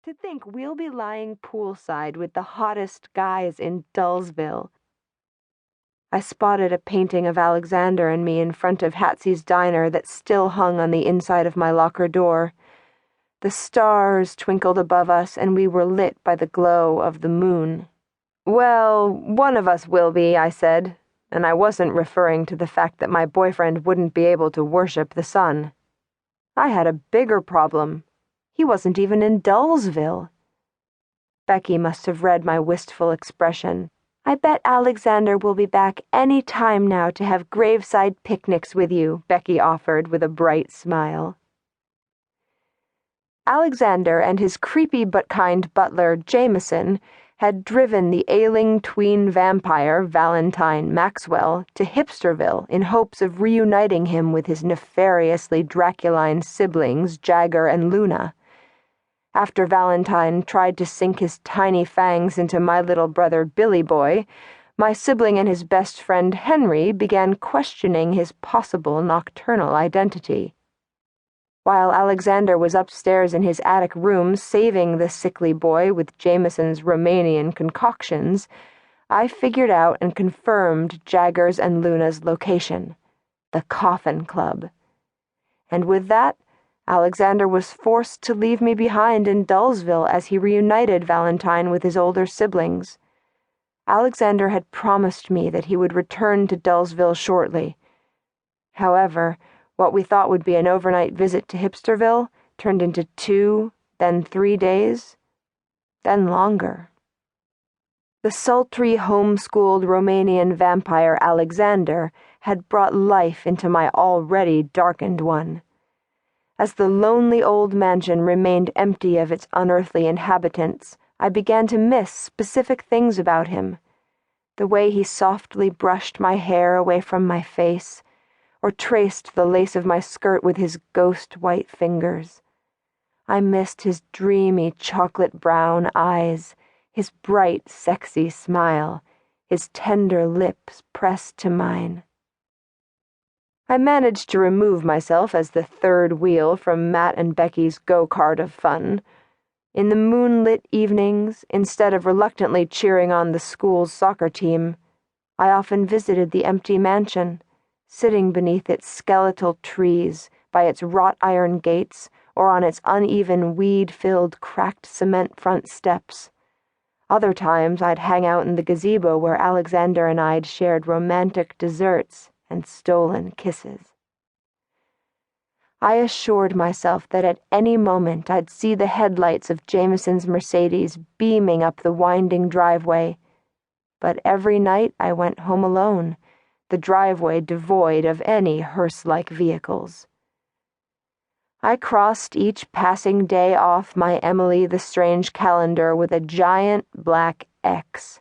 To think we'll be lying poolside with the hottest guys in Dullsville. I spotted a painting of Alexander and me in front of Hatsy's diner that still hung on the inside of my locker door. The stars twinkled above us, and we were lit by the glow of the moon. "Well, one of us will be," I said, and I wasn't referring to the fact that my boyfriend wouldn't be able to worship the sun. I had a bigger problem. He wasn't even in Dullsville. Becky must have read my wistful expression. "I bet Alexander will be back any time now to have graveside picnics with you," Becky offered with a bright smile. Alexander and his creepy but kind butler, Jameson, had driven the ailing tween vampire, Valentine Maxwell, to Hipsterville in hopes of reuniting him with his nefariously Draculine siblings, Jagger and Luna. After Valentine tried to sink his tiny fangs into my little brother Billy Boy, my sibling and his best friend Henry began questioning his possible nocturnal identity. While Alexander was upstairs in his attic room saving the sickly boy with Jameson's Romanian concoctions, I figured out and confirmed Jagger's and Luna's location, the Coffin Club. And with that, Alexander was forced to leave me behind in Dullsville as he reunited Valentine with his older siblings. Alexander had promised me that he would return to Dullsville shortly. However, what we thought would be an overnight visit to Hipsterville turned into 2, then 3 days, then longer. The sultry, homeschooled Romanian vampire Alexander had brought life into my already darkened one. As the lonely old mansion remained empty of its unearthly inhabitants, I began to miss specific things about him. The way he softly brushed my hair away from my face, or traced the lace of my skirt with his ghost-white fingers. I missed his dreamy chocolate-brown eyes, his bright, sexy smile, his tender lips pressed to mine. I managed to remove myself as the third wheel from Matt and Becky's go-kart of fun. In the moonlit evenings, instead of reluctantly cheering on the school's soccer team, I often visited the empty mansion, sitting beneath its skeletal trees, by its wrought-iron gates, or on its uneven, weed-filled, cracked cement front steps. Other times I'd hang out in the gazebo where Alexander and I'd shared romantic desserts and stolen kisses. I assured myself that at any moment I'd see the headlights of Jameson's Mercedes beaming up the winding driveway, but every night I went home alone, the driveway devoid of any hearse-like vehicles. I crossed each passing day off my Emily the Strange calendar with a giant black X.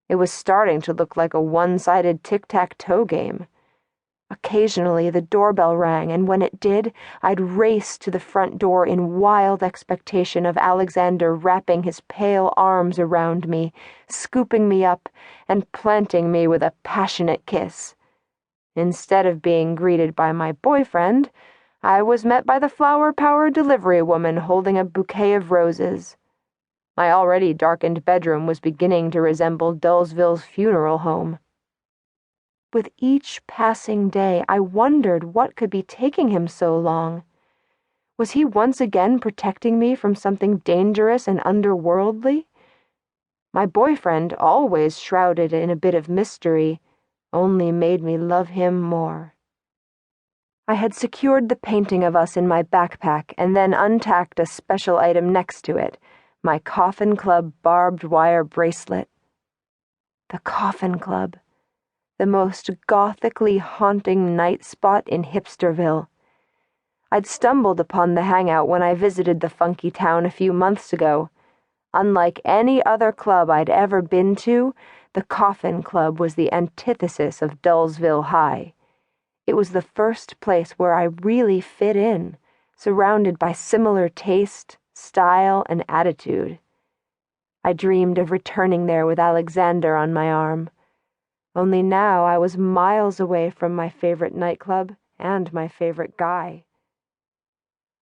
It was starting to look like a one-sided tic-tac-toe game. Occasionally the doorbell rang, and when it did, I'd race to the front door in wild expectation of Alexander wrapping his pale arms around me, scooping me up, and planting me with a passionate kiss. Instead of being greeted by my boyfriend, I was met by the flower-powered delivery woman holding a bouquet of roses. My already darkened bedroom was beginning to resemble Dullsville's funeral home. With each passing day, I wondered what could be taking him so long. Was he once again protecting me from something dangerous and underworldly? My boyfriend, always shrouded in a bit of mystery, only made me love him more. I had secured the painting of us in my backpack and then untacked a special item next to it, my Coffin Club barbed wire bracelet. The Coffin Club. The most gothically haunting night spot in Hipsterville. I'd stumbled upon the hangout when I visited the funky town a few months ago. Unlike any other club I'd ever been to, the Coffin Club was the antithesis of Dullsville High. It was the first place where I really fit in, surrounded by similar taste, style, and attitude. I dreamed of returning there with Alexander on my arm. Only now I was miles away from my favorite nightclub and my favorite guy.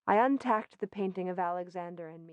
I untacked the painting of Alexander and me.